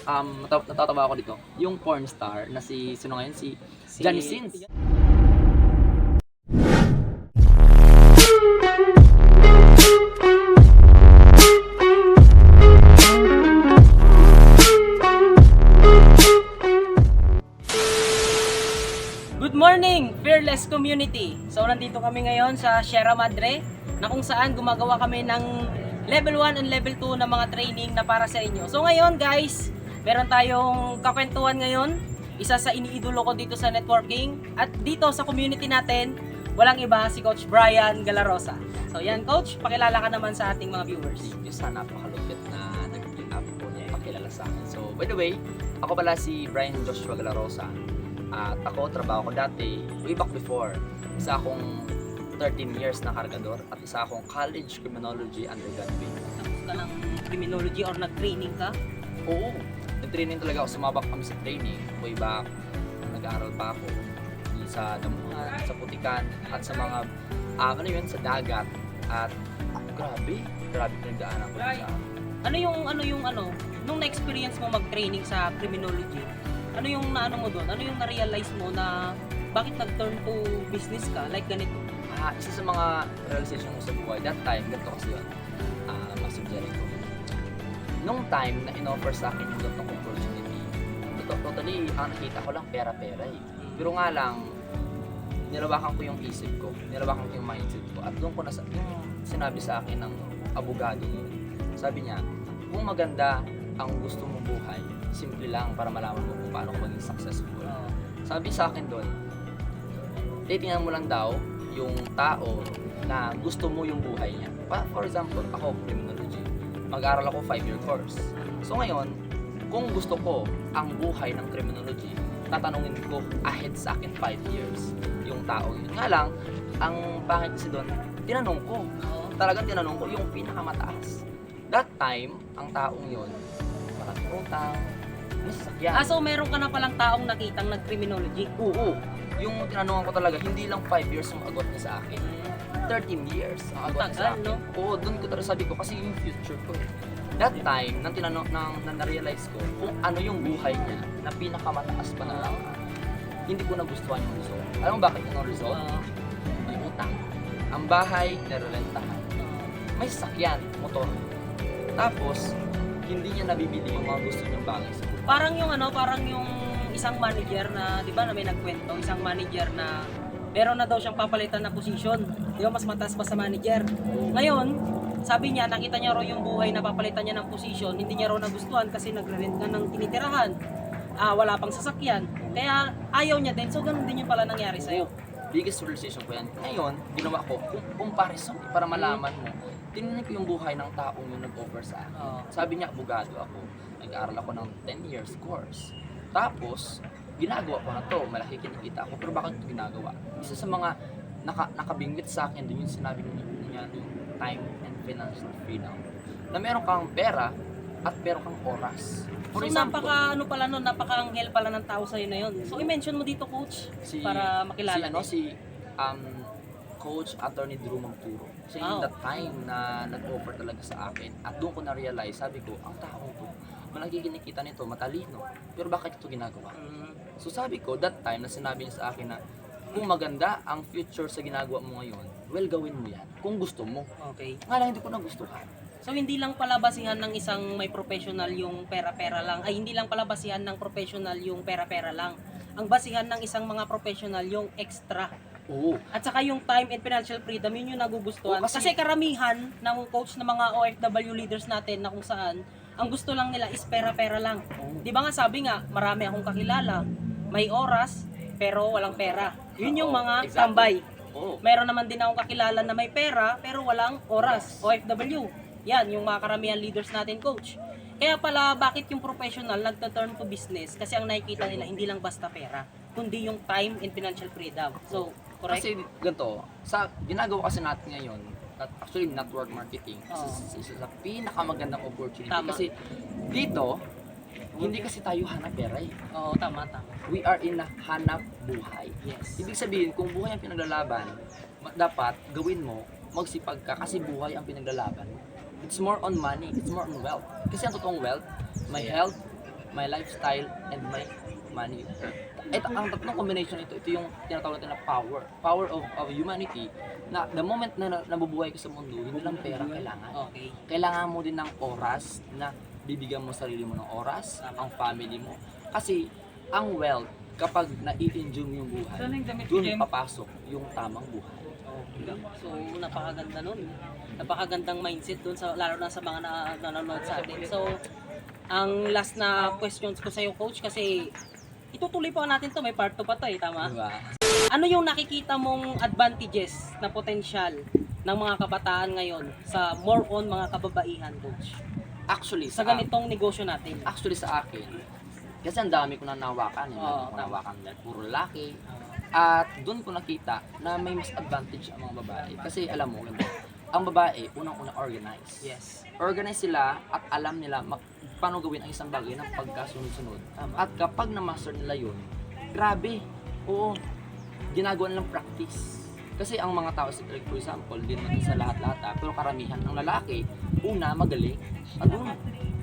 natatawa ako dito, yung porn star na sino ngayon? Si Johnny Sins. Good morning, Fearless Community! So nandito kami ngayon sa Sierra Madre na kung saan gumagawa kami ng level 1 and level 2 na mga training na para sa inyo. So ngayon guys, meron tayong kakwentuhan ngayon. Isa sa iniidolo ko dito sa networking. At dito sa community natin, walang iba si Coach Brian Galarosa. So yan Coach, pakilala ka naman sa ating mga viewers. Thank you sa napakalupit na nag-clean up po na pakilala sa akin. So by the way, ako pala si Brian Joshua Galarosa. At ako, trabaho ko dati, way back before. Isa akong 13 years na kargador at isa akong college criminology undergraduate. Tapos ka ng criminology or nag-training ka? Oo, nag-training talaga ako. Sumabak kami sa training. Way back, nag-aaral pa ako sa damuhan, sa putikan, at sa mga, sa dagat. At grabe pinagdaanan ko sa nung na-experience mo mag-training sa criminology, ano yung naano mo doon? Ano yung na-realize mo na bakit nag-turn to business ka? Like ganito. Isa sa mga realization ko sa buhay, that time, ganito kasi yun, masuggest ko. Nung time na in-offer sa akin yung ganitong opportunity, totally, ang nakita ko lang pera-pera eh. Pero nga lang, nilawakan ko yung isip ko, nilawakan ko yung mindset ko, at doon ko yung sinabi sa akin ng abogado yun, sabi niya, kung maganda ang gusto mong buhay, simple lang para malaman mo kung paano ka maging successful. Sabi sa akin doon, titingnan mo lang daw yung tao na gusto mo yung buhay niya. For example, ako, criminology. Mag-aaral ako 5-year course. So ngayon, kung gusto ko ang buhay ng criminology, tatanungin ko ahead sa akin 5 years yung tao yun. Nga lang, ang pangit kasi doon, tinanong ko. Talagang tinanong ko yung pinakamataas. That time, ang taong yun, maraming utang, may sasakyan. So meron ka na palang taong nakitang nag-criminology? Oo. Yung tinanungan ko talaga, hindi lang 5 years yung agwat niya sa akin. 13 years ang agwat niya sa akin. No? Oo, doon ko talaga sabi ko, kasi yung future ko eh. That time, nang tinanong, nang na-realize ko kung ano yung buhay niya na pinakamataas pa na lang, hindi ko nagustuhan yung result. Alam mo bakit yung result? May utang. Ang bahay, nirerentahan. May sasakyan, motor. Tapos, hindi niya nabibili yung mga gusto niyang bagay sa buhay. Parang yung isang manager na, di ba na may nagkwento, isang manager na meron na daw siyang papalitan na posisyon. Di ba mas mataas pa sa manager. Ngayon, sabi niya, nakita niya raw yung buhay na papalitan niya ng posisyon, hindi niya raw nagustuhan kasi nagre-rent na ng tinitirahan. Wala pang sasakyan. Kaya ayaw niya din. So ganun din yung pala nangyari sa'yo. Biggest realization ko yan. Ngayon, ginawa ko, comparison para malaman mo. Tinignan ko yung buhay ng taong yung nag-offer sa akin. Sabi niya, abogado ako. Nag-aaral ako ng 10 years course. Tapos, ginagawa ko na to. Malaki kinikita ako. Pero bakit ito ginagawa? Isa sa mga nakabingwit sa akin din yung sinabi niya, yung time and financial freedom. Na meron kang pera at meron kang oras. For example, napaka-anghel pala ng tao sa'yo na yun. So i-mention mo dito Coach, para makilala si Coach Attorney Drew Magturo. Kasi in that time na nag-offer talaga sa akin at doon ko na-realize, sabi ko, ang tao ko, malaki kinikita nito, matalino. Pero bakit ito ginagawa? So sabi ko, that time na sinabi niya sa akin na kung maganda ang future sa ginagawa mo ngayon, well, gawin mo yan. Kung gusto mo. Okay. Nga lang, hindi ko nagustuhan. So hindi lang pala basihan ng isang may professional yung pera-pera lang. Hindi lang pala basihan ng professional yung pera-pera lang. Ang basihan ng isang mga professional yung extra. Oo. At saka yung time and financial freedom, yun yung nagugustuhan. Oo, kasi karamihan ng coach ng mga OFW leaders natin na kung saan, ang gusto lang nila is pera-pera lang. Di ba nga sabi nga, marami akong kakilala, may oras, pero walang pera. Yun yung mga tambay. Meron naman din akong kakilala na may pera, pero walang oras. OFW. Yan, yung mga karamihan leaders natin, coach. Kaya pala, bakit yung professional nagta-turn to business? Kasi ang nakikita nila, hindi lang basta pera, kundi yung time and financial freedom. So, correct? Kasi ganito, sa ginagawa kasi natin ngayon, actually network marketing, isa sa pinakamagandang opportunity. Tama. Kasi dito, hindi kasi tayo hanap pera eh. Oo, tama. We are in a hanap buhay. Yes. Ibig sabihin, kung buhay ang pinaglalaban, dapat gawin mo, magsipag ka kasi buhay ang pinaglalaban. It's more on money, it's more on wealth. Kasi ang totoong wealth, may health, my lifestyle, and my money. Ito, ang tatlong combination ito yung tinatawag natin na power of humanity, na the moment na nabubuhay ka sa mundo, hindi lang pera kailangan. Okay. Kailangan mo din ng oras, na bibigyan mo sarili mo ng oras, ang family mo. Kasi ang wealth, kapag na-i-enjoy mo yung buhay, dun papasok yung tamang buhay. So, napakaganda nun. Napakagandang mindset dun, lalo na sa mga nanonood sa atin. So, ang last na questions ko sa'yo, Coach, kasi itutuloy pa natin to, may part 2 pa to tama? Diba? Ano yung nakikita mong advantages na potensyal ng mga kabataan ngayon sa more on mga kababaihan, Coach? Actually, Sa ganitong negosyo natin. Actually sa akin, kasi ang dami ko na nawakan, Oo, puro lalaki. At doon ko nakita na may mas advantage ang mga babae. Kasi alam mo, ang babae, unang-una organize. Yes. Organize sila at alam nila paano gawin ang isang bagay ng pagkasunod-sunod. At kapag na-master nila yun, grabe, oo, ginagawa nilang practice. Kasi ang mga tao sa for example, din naman sa lahat-lahat, pero karamihan ang lalaki, una, magaling,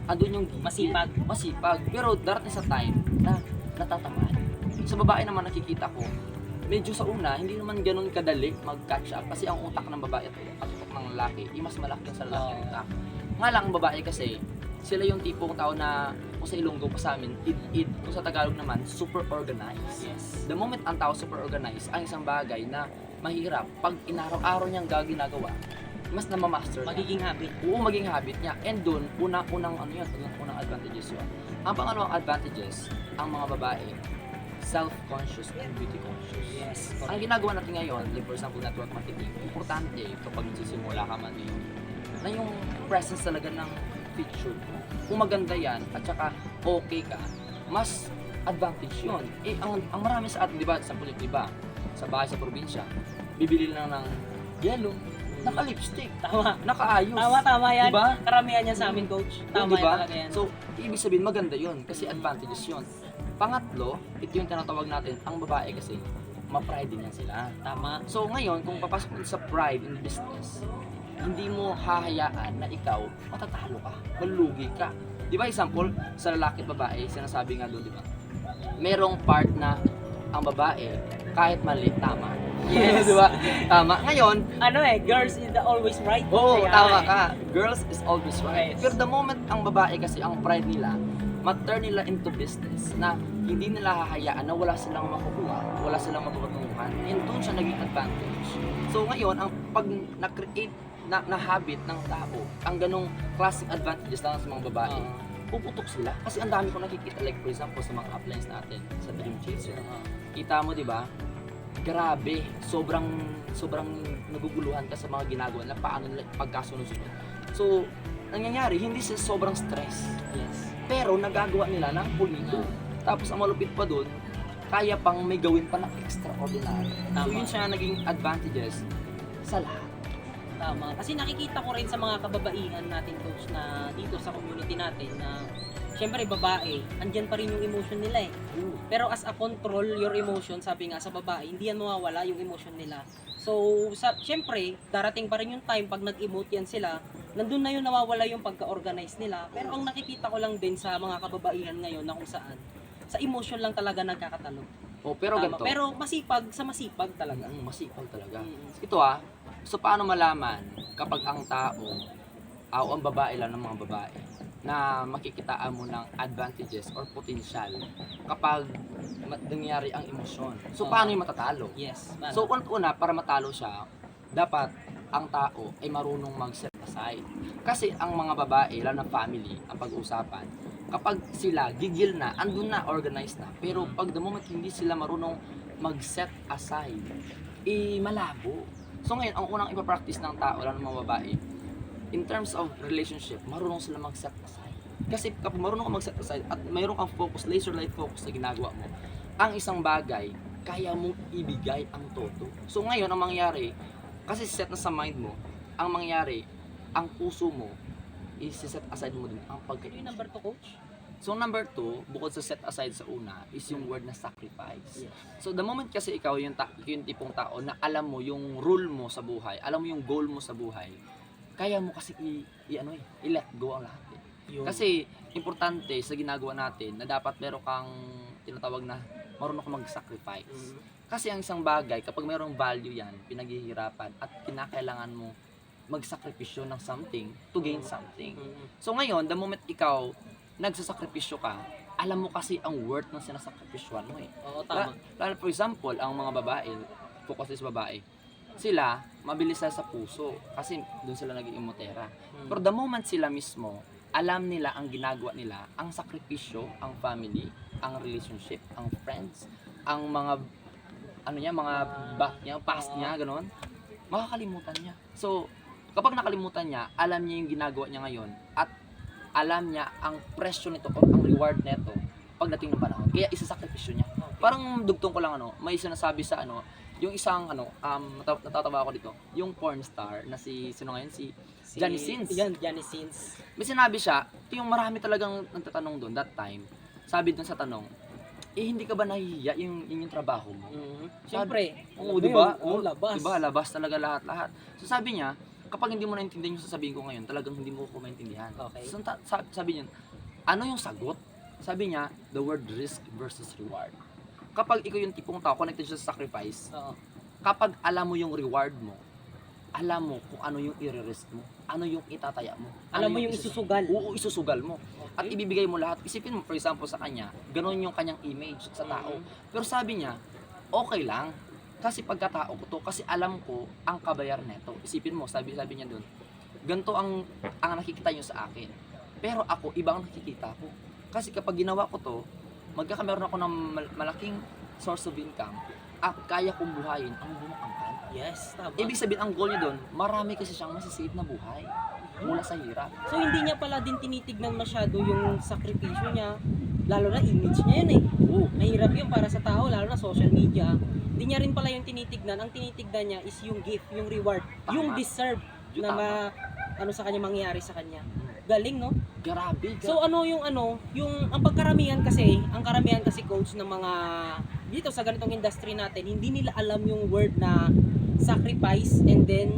andun yung masipag. Pero darating sa time na natatamad. Sa babae naman nakikita ko, medyo sa una, hindi naman ganun kadali mag-catch up. Kasi ang utak ng babae at utak ng lalaki, mas malaki sa lalaki ang utak. Nga lang, ang babae kasi, sila yung tipong tao na, kung sa Ilonggo pa sa amin, id-id. Kung sa Tagalog naman, super organized. Yes. The moment ang tao super organized, ang isang bagay na mahirap, pag inaraw-araw niyang ginagawa, mas namamaster niya. Magiging habit. Oo, maging habit niya. And doon, unang advantages yun. Ang pangalawang advantages, ang mga babae, self-conscious and beauty conscious. Yes. Ang ginagawa natin ngayon, like for example, network marketing, importante kapag nagsisimula ka man na yung presence talaga ng feature mo. Kung maganda yan, at saka okay ka, mas advantage yun. Ang marami sa atin, di ba, sa bahay sa probinsya, bibili lang ng yellow, naka-lipstick, naka-ayos. Tama yan. Diba? Karamihan yan sa amin, Coach. Tama Diba? yan talaga yan. So, ibig sabihin maganda yun kasi advantages yun. Pangatlo, ito yung tinatawag natin, ang babae kasi, ma-pride din yan sila. Tama. So, ngayon, kung papasok mo sa pride in business, hindi mo hahayaan na ikaw, matatalo ka, malulugi ka. Di ba, example, sa lalaki at babae, sinasabi nga doon, di ba? Merong part na ang babae, kahit mali, tama. Yes. Di ba? Tama. Ngayon, Girls is always right. oo, Kaya, tama ka. Girls is always right. Yes. Pero the moment ang babae kasi, ang pride nila, ma-turn nila into business na hindi nila hahayaan na wala silang makukuha, wala silang matututuhan. And doon siya naging advantage. So ngayon, ang pag na-create na habit ng tao, ang ganong classic advantages lang sa mga babae, puputok sila. Kasi ang dami ko nakikita, like for example, sa mga uplines natin, sa Dream Chaser. Kita mo, di ba? Grabe, sobrang naguguluhan ka sa mga ginagawa na paano nila pagkasunod-sunod. So, nangyayari, hindi sila sobrang stress. Yes. Pero nagagawa nila ng pulido. Tapos ang malupit pa doon, kaya pang may gawin pa na extraordinary. So Tama. yun siya naging advantages sa lahat. Tama. Kasi nakikita ko rin sa mga kababaihan natin, Coach, na dito sa community natin na syempre babae, andyan pa rin yung emotion nila eh. Pero as a control your emotion, sabi nga sa babae, hindi yan mawawala yung emotion nila. So, syempre, darating pa rin yung time pag nag-emote yan sila, nandun na yung nawawala yung pagka-organize nila. Pero ang nakikita ko lang din sa mga kababaihan ngayon na kung saan, sa emotion lang talaga nagkakatalo. Oh, pero Tama. ganito. Pero masipag talaga. Masipag talaga. Mm. Ito so paano malaman kapag ang tao, ang babae lang ng mga babae, na makikitaan mo ng advantages or potential kapag nangyari ang emosyon. So, paano yung matatalo? Yes. So, una, para matalo siya, dapat ang tao ay marunong mag-set aside. Kasi ang mga babae, lalo na family, ang pag-uusapan, kapag sila gigil na, andun na, organized na. Pero pag the moment hindi sila marunong mag-set aside, malabo. So ngayon, ang unang ipapractice ng tao, lalo ng mga babae, in terms of relationship, marunong sila mag-set aside. Kasi kapag marunong ka mag-set aside at mayroon kang focus, laser light focus na ginagawa mo, ang isang bagay, kaya mong ibigay ang todo. So ngayon, ang mangyari, kasi set na sa mind mo, ang mangyari, ang puso mo, i-set aside mo din ang Ano yung number 2, Coach? So number 2, bukod sa set aside sa una, is yung word na sacrifice. Yes. So the moment kasi ikaw yung tipong tao na alam mo yung rule mo sa buhay, alam mo yung goal mo sa buhay, kaya mo kasi i-let go ang lahat. Kasi importante sa ginagawa natin na dapat meron kang tinatawag na marunong kang mag-sacrifice. Kasi ang isang bagay, kapag mayroong value yan, pinaghihirapan at kinakailangan mo magsakripisyo ng something to gain something. So ngayon, the moment ikaw nagsasakripisyo ka, alam mo kasi ang worth ng sinasakripisyuhan mo eh. Oo, tama. Lalo for example, ang mga babae, focus sa babae, sila, mabilis sila sa puso kasi doon sila naging imotera. Pero the moment sila mismo, alam nila ang ginagawa nila, ang sakripisyo, ang family, ang relationship, ang friends, ang mga mga back niya, past niya, gano'n, makakalimutan niya. So, kapag nakalimutan niya, alam niya yung ginagawa niya ngayon at alam niya ang presyo nito o ang reward nito pagdating ng panahon. Kaya isasakripisyo niya. Parang dugtong ko lang may sinasabi sa yung isang natatawa ako dito, yung porn star na sino ngayon, si Johnny Sins. Yan, Johnny Sins. May sinabi siya, ito yung marami talagang nagtatanong doon that time. Sabi doon sa tanong, hindi ka ba nahihiya yung trabaho mo? Siyempre. Oo, di ba? Labas. Diba, labas talaga lahat-lahat. So sabi niya, kapag hindi mo naintindihan yung sasabihin ko ngayon, talagang hindi mo ko maintindihan. Okay. So sabi niya, ano yung sagot? Sabi niya, the word risk versus reward. Kapag ikaw yung tipong tao, connected siya sa sacrifice, kapag alam mo yung reward mo, alam mo kung ano yung i-risk mo, ano yung itataya mo. Alam mo yung isusugal. Oo, isusugal mo. Okay. At ibibigay mo lahat. Isipin mo, for example, sa kanya, gano'n yung kanyang image sa tao. Pero sabi niya, okay lang. Kasi pagkatao ko to, kasi alam ko ang kabayar neto. Isipin mo, sabi niya doon, ganito ang nakikita niyo sa akin. Pero ako, ibang nakikita ko. Kasi kapag ginawa ko to, magkakameron ako ng malaking source of income at kaya kong buhayin ang buong angkan. Yes, tama. Ibig sabihin, ang goal niya doon, marami kasi siyang masisave na buhay mula sa hirap. So hindi niya pala din tinitignan masyado yung sakripisyo niya, lalo na image niya yun eh. Oo. Mahirap yun para sa tao, lalo na social media. Hindi niya rin pala yung tinitignan. Ang tinitignan niya is yung gift, yung reward, Tama. yung deserve Yung na sa kanya mangyayari sa kanya. Galing, no? Grabe. So yung ang pagkaramihan kasi, coach ng mga dito sa ganitong industry natin, hindi nila alam yung word na sacrifice and then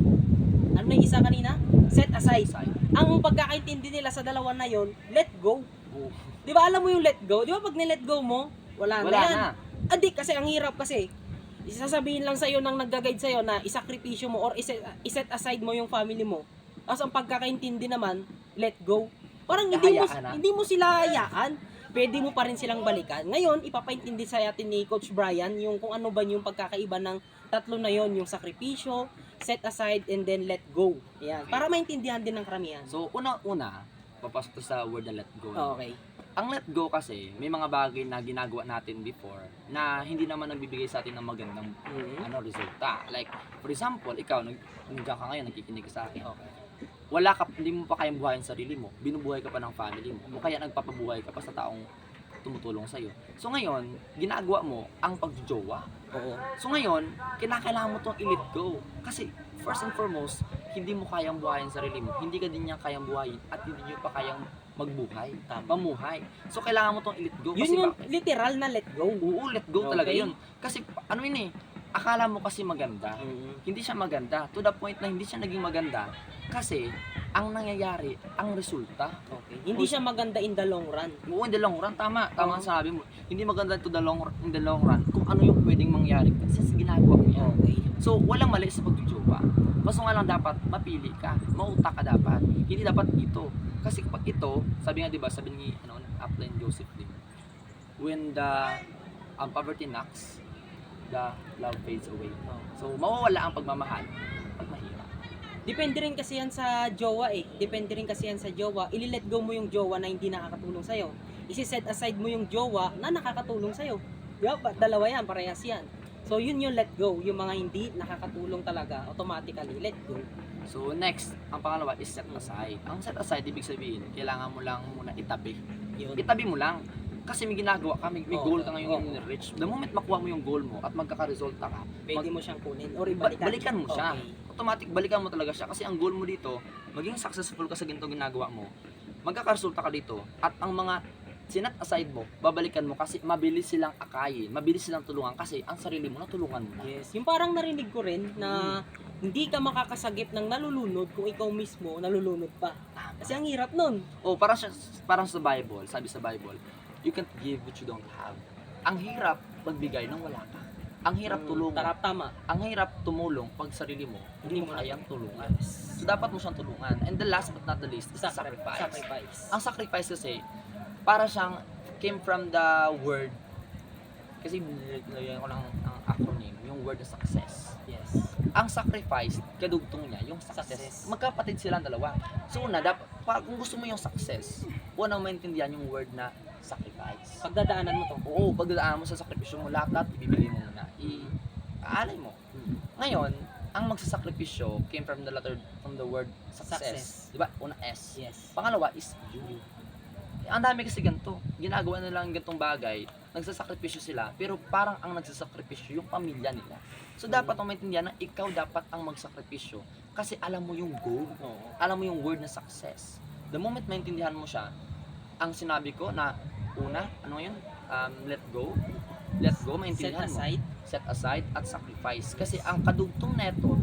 ano na yung isa kanina? Set aside. Ang pagkakaintindi nila sa dalawa na yon, let go. Oo. 'Di ba alam mo yung let go? 'Di ba pag ni-let go mo, wala na yan. na. Adi kasi ang hirap kasi. Isasabihin lang sa iyo nang nagga-guide sa iyo na isakripisyo mo or iset aside mo yung family mo. Tapos ang pagkakaintindi naman, let go. Parang hindi mo sila hayaan. Pwede mo pa rin silang balikan. Ngayon, ipapaintindi sa atin ni Coach Brian yung kung ano ba yung pagkakaiba ng tatlo na yon, yung sakripisyo, set aside, and then let go. Yan. Para maintindihan din ng karamihan. So, una-una, papasok to sa word na let go. Okay. Ang let go kasi, may mga bagay na ginagawa natin before na hindi naman nagbibigay sa atin ng magandang resulta. Like, for example, ikaw, nandiyan ka ngayon, nagkikinig ka sa akin. Okay. Hindi mo pa kayang buhayin sarili mo, binubuhay ka pa ng family mo, o kaya nagpapabuhay ka pa sa taong tumutulong sa'yo. So ngayon, ginagawa mo ang pagjojowa. Oo. So ngayon, kinakailangan mo itong i-let go. Kasi, first and foremost, hindi mo kayang buhayin sarili mo, hindi ka din niya kayang buhayin, at hindi niyo pa kayang magbuhay, mamuhay. So kailangan mo itong i-let go. Yun Kasi yung literal na let go. Oo, let go talaga Okay. yun. Kasi, akala mo kasi maganda. Hindi siya maganda. To the point na hindi siya naging maganda. Kasi, ang nangyayari, ang resulta. Okay. Hindi siya maganda in the long run. Oo, in the long run, tama ang sabi mo. Hindi maganda in the long run kung ano yung pwedeng mangyari kasi sa ginagawa mo yan. Okay. So, walang mali sa pagjujowa. Kaso nga lang dapat mapili ka, mautak ka dapat. Hindi dapat ito. Kasi kapag ito, sabi nga 'di ba, sabi ni Upline Joseph Lim, when the poverty knocks, the love fades away. So, mawawala ang pagmamahal pag mahirap. Depende rin kasi yan sa jowa eh. Depende rin kasi yan sa jowa. Ili-let go mo yung jowa na hindi nakakatulong sa'yo. Isi-set aside mo yung jowa na nakakatulong sa'yo. Di ba? Dalawa yan, parehas yan. So yun yung let go. Yung mga hindi nakakatulong talaga, automatically let go. So next, ang pangalawa is set aside. Ang set aside, ibig sabihin, kailangan mo lang muna itabi. Yun. Itabi mo lang. Kasi may ginagawa ka, may goal ka ngayon Oo. reach. The moment makuha mo yung goal mo at magkakaresulta ka, Pwede mo siyang kunin or ibalikan. balikan mo siya. Okay. Automatic, balikan mo talaga siya. Kasi ang goal mo dito, maging successful ka sa ganitong ginagawa mo, magkakaresulta ka dito. At ang mga sinat aside mo, babalikan mo kasi mabilis silang akayin, mabilis silang tulungan kasi ang sarili mo natulungan mo na. Yes. Yung parang narinig ko rin na hindi ka makakasagip ng nalulunod kung ikaw mismo nalulunod pa. Kasi ang hirap nun. O parang sa Bible, sabi sa Bible, you can't give what you don't have. Ang hirap magbigay nang wala ka. Ang hirap tulungan. Tama. Ang hirap tumulong pag sarili mo, hindi mo kayang tulungan. Yes. So dapat mo siyang tulungan. And the last but not the least is the sacrifice. Sacrifice. Ang sacrifice kasi, para siyang came from the word, kasi nilagyan ko lang ang acronym, yung word na success. Yes. Ang sacrifice, kadugtong niya, yung success. Success. Magkapatid silang dalawa. So una, kung gusto mo yung success, unang maintindihan yung word na sacrifice. Pagdadaanan mo to. Oo, pagdadaan mo sa sakripisyo mo, lahat ibibigay mo muna. Aalay mo. Ngayon, ang magsasakripisyo came from the word success. Di ba? Una, S. Yes. Pangalawa is you. Ang dami kasi ganito. Ginagawa nila ang ganitong bagay, nagsasakripisyo sila, pero parang ang nagsasakripisyo yung pamilya nila. So dapat mo maintindihan na ikaw dapat ang magsakripisyo kasi alam mo yung goal, alam mo yung word na success. The moment maintindihan mo siya, ang sinabi ko na una, ano yun? Let go, maintindihan mo. Set aside at sacrifice. Kasi ang kadugtong neto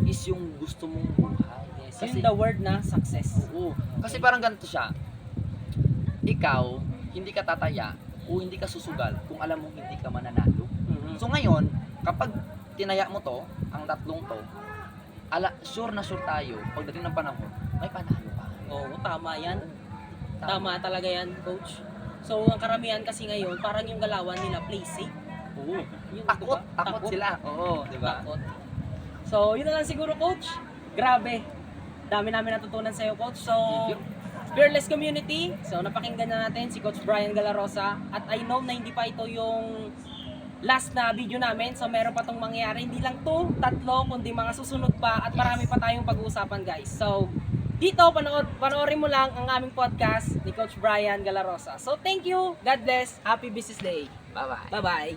is yung gusto mong buhay. Yes. Kasi Yun the word na success. oo. Kasi parang ganito siya. Ikaw, hindi ka tataya o hindi ka susugal kung alam mong hindi ka mananalo. So ngayon, kapag tinaya mo to, ang tatlong to, sure na sure tayo, pagdating ng panahon, may panalo ka. Oo, tama yan. Tama talaga yan, coach. So, ang karamihan kasi ngayon, parang yung galawan nila, play safe. Oo. Yun, Takot, diba? takot sila. Oo, di ba? Takot. So, yun na lang siguro, coach. Grabe. Dami namin natutunan sa'yo, coach. So, Fearless Community. So, napakinggan na natin si Coach Brian Galarosa. At I know na hindi pa ito yung last na video namin. So, meron pa tong mangyayari. Hindi lang to, tatlo, kundi mga susunod pa. At marami pa tayong pag-uusapan, guys. So, dito, panoorin mo lang ang aming podcast ni Coach Brian Galarosa. So, thank you. God bless. Happy Business Day. Bye-bye. Bye-bye.